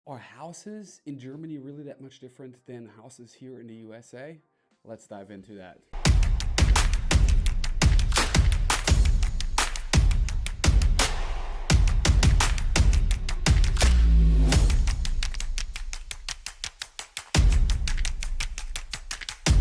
Are houses in Germany really that much different than houses here in the USA? Let's dive into that.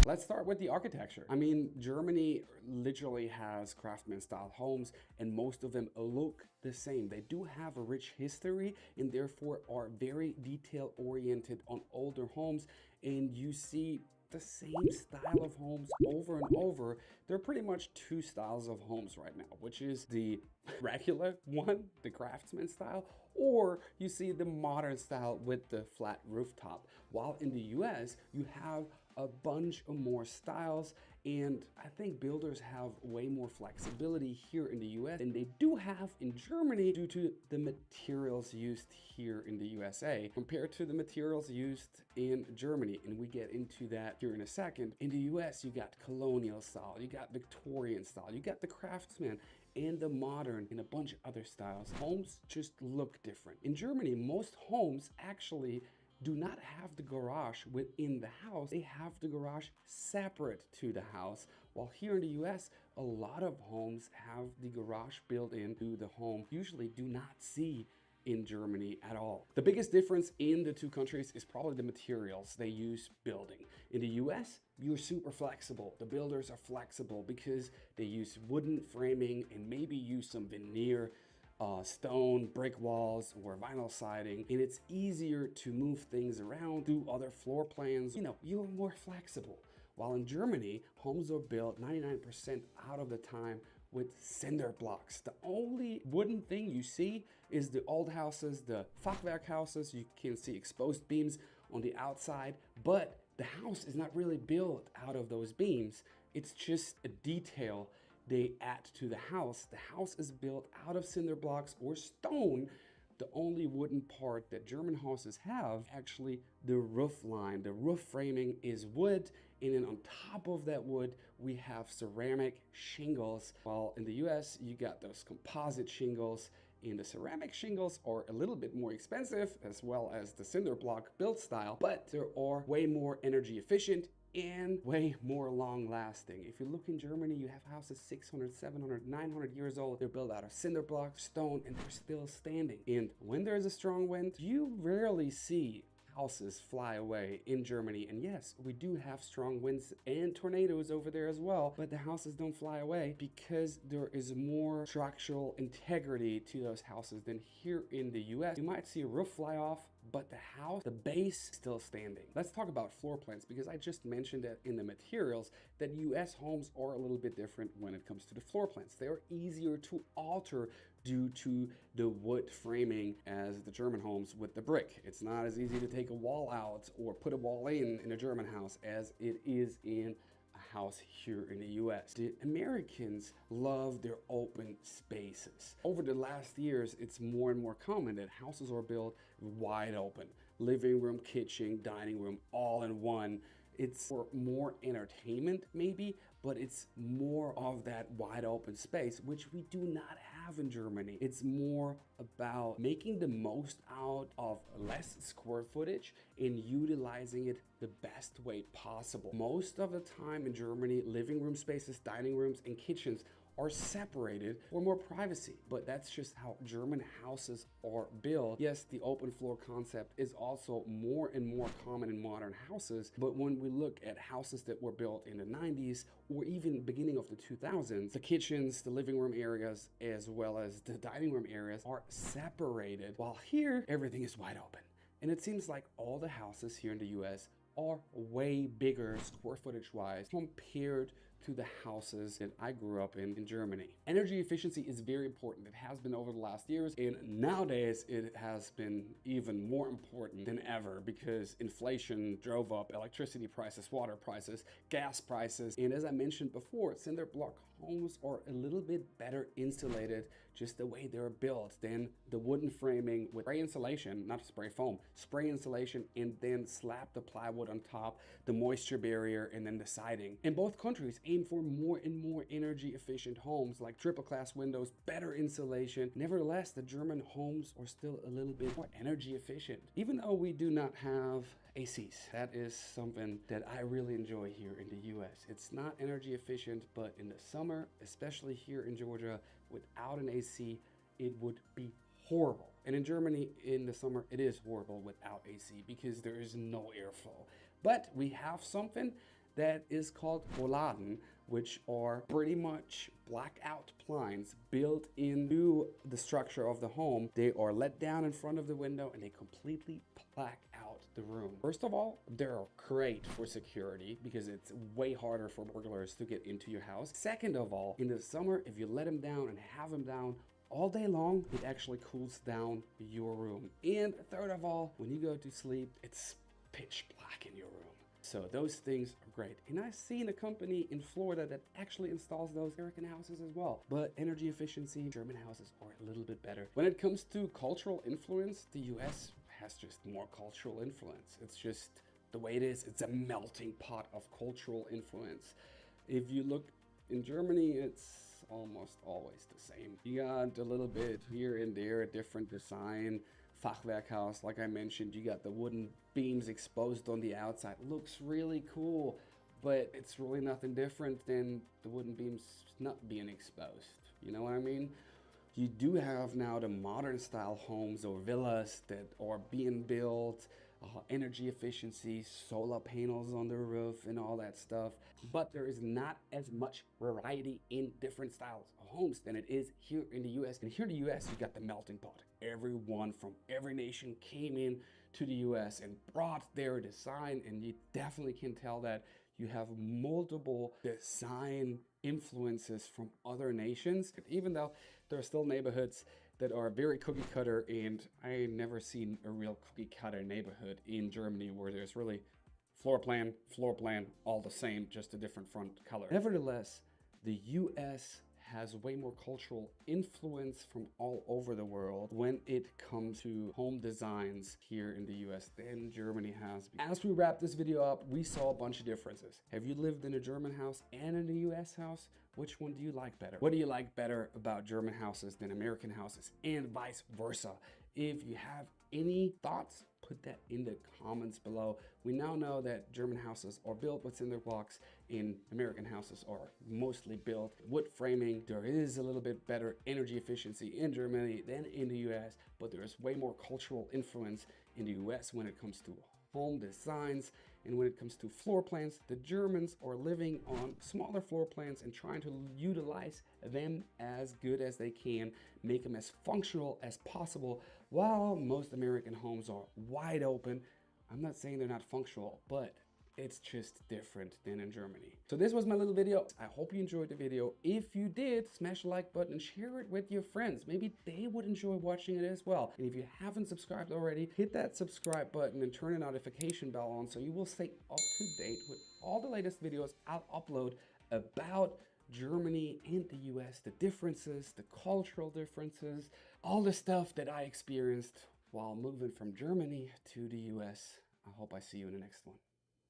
Let's start with the architecture. I mean, Germany literally has craftsman style homes and most of them look the same. They do have a rich history and therefore are very detail oriented on older homes, and you see the same style of homes over and over. There are pretty much two styles of homes right now, which is the regular one, the craftsman style, or you see the modern style with the flat rooftop. While in the US, you have a bunch of more styles, and I think builders have way more flexibility here in the US than they do have in Germany due to the materials used here in the USA compared to the materials used in Germany. And we get into that here in a second. In the US, you got colonial style, you got Victorian style, you got the craftsman and the modern and a bunch of other styles. Homes just look different. In Germany, most homes actually do not have the garage within the house. They have the garage separate to the house. While here in the US, a lot of homes have the garage built into the home. Usually do not see in Germany at all. The biggest difference in the two countries is probably the materials they use building. In the US, you're super flexible. The builders are flexible because they use wooden framing and maybe use some veneer, stone, brick walls, or vinyl siding, and it's easier to move things around, do other floor plans. You know, you're more flexible. While in Germany, homes are built 99% out of the time with cinder blocks. The only wooden thing you see is the old houses, the Fachwerk houses. You can see exposed beams on the outside, but the house is not really built out of those beams. It's just a detail they add to the house. The house is built out of cinder blocks or stone. The only wooden part that German houses have, actually the roof line. The roof framing is wood, and then on top of that wood, we have ceramic shingles. While in the US, you got those composite shingles, and the ceramic shingles are a little bit more expensive, as well as the cinder block build style, but they are way more energy efficient and way more long lasting. If you look in Germany, you have houses 600, 700, 900 years old. They're built out of cinder blocks, stone, and they're still standing. And when there's a strong wind, you rarely see houses fly away in Germany. And yes, we do have strong winds and tornadoes over there as well, but the houses don't fly away because there is more structural integrity to those houses than here in the US. You might see a roof fly off, but the house, the base, still standing. Let's talk about floor plans, because I just mentioned that in the materials that US homes are a little bit different when it comes to the floor plans. They are easier to alter due to the wood framing as the German homes with the brick. It's not as easy to take a wall out or put a wall in a German house as it is in a house here in the US. The Americans love their open spaces. Over the last years, it's more and more common that houses are built wide open. Living room, kitchen, dining room, all in one. It's for more entertainment maybe, but it's more of that wide open space, which we do not have in Germany. It's more about making the most out of less square footage and utilizing it the best way possible. Most of the time in Germany, living room spaces, dining rooms, and kitchens are separated for more privacy, but that's just how German houses are built. Yes, the open floor concept is also more and more common in modern houses, but when we look at houses that were built in the 90s or even beginning of the 2000s, the kitchens, the living room areas, as well as the dining room areas are separated, while here everything is wide open. And it seems like all the houses here in the US are way bigger square footage wise compared to the houses that I grew up in Germany. Energy efficiency is very important. It has been over the last years, and nowadays it has been even more important than ever because inflation drove up electricity prices, water prices, gas prices, and as I mentioned before, cinder block homes are a little bit better insulated just the way they're built than the wooden framing with spray insulation, not spray foam, spray insulation, and then slap the plywood on top, the moisture barrier, and then the siding. In both countries, aim for more and more energy efficient homes like triple class windows, better insulation. Nevertheless, the German homes are still a little bit more energy efficient. Even though we do not have ACs, that is something that I really enjoy here in the US. It's not energy efficient, but in the summer, especially here in Georgia, without an AC, it would be horrible. And in Germany, in the summer, it is horrible without AC because there is no airflow. But we have something that is called Rolladen, which are pretty much blackout blinds built into the structure of the home. They are let down in front of the window and they completely black out the room. First of all, they're great for security because it's way harder for burglars to get into your house. Second of all, in the summer, if you let them down and have them down all day long, it actually cools down your room. And third of all, when you go to sleep, it's pitch black in your room. So those things are great. And I've seen a company in Florida that actually installs those American houses as well. But energy efficiency, German houses are a little bit better. When it comes to cultural influence, the US has just more cultural influence. It's just the way it is. It's a melting pot of cultural influence. If you look in Germany, it's almost always the same. You got a little bit here and there, a different design. Fachwerkhaus, like I mentioned, you got the wooden beams exposed on the outside. Looks really cool, but it's really nothing different than the wooden beams not being exposed. You know what I mean? You do have now the modern style homes or villas that are being built, energy efficiency, solar panels on the roof and all that stuff. But there is not as much variety in different styles of homes than it is here in the US. And here in the US, you got the melting pot. Everyone from every nation came in to the US and brought their design, and you definitely can tell that you have multiple design influences from other nations. Even though there are still neighborhoods that are very cookie cutter, and I never seen a real cookie cutter neighborhood in Germany where there's really floor plan, all the same, just a different front color. Nevertheless, the US has way more cultural influence from all over the world when it comes to home designs here in the US than Germany has. As we wrap this video up, we saw a bunch of differences. Have you lived in a German house and in a US house? Which one do you like better? What do you like better about German houses than American houses, and vice versa? If you have any thoughts, put that in the comments below. We now know that German houses are built with cinder blocks and American houses are mostly built wood framing. There is a little bit better energy efficiency in Germany than in the US, but there is way more cultural influence in the US when it comes to home designs. And when it comes to floor plans, the Germans are living on smaller floor plans and trying to utilize them as good as they can, make them as functional as possible, while most American homes are wide open. I'm not saying they're not functional, but it's just different than in Germany. So this was my little video. I hope you enjoyed the video. If you did, smash the like button and share it with your friends. Maybe they would enjoy watching it as well. And if you haven't subscribed already, hit that subscribe button and turn the notification bell on so you will stay up to date with all the latest videos I'll upload about Germany and the US, the differences, the cultural differences, all the stuff that I experienced while moving from Germany to the US. I hope I see you in the next one.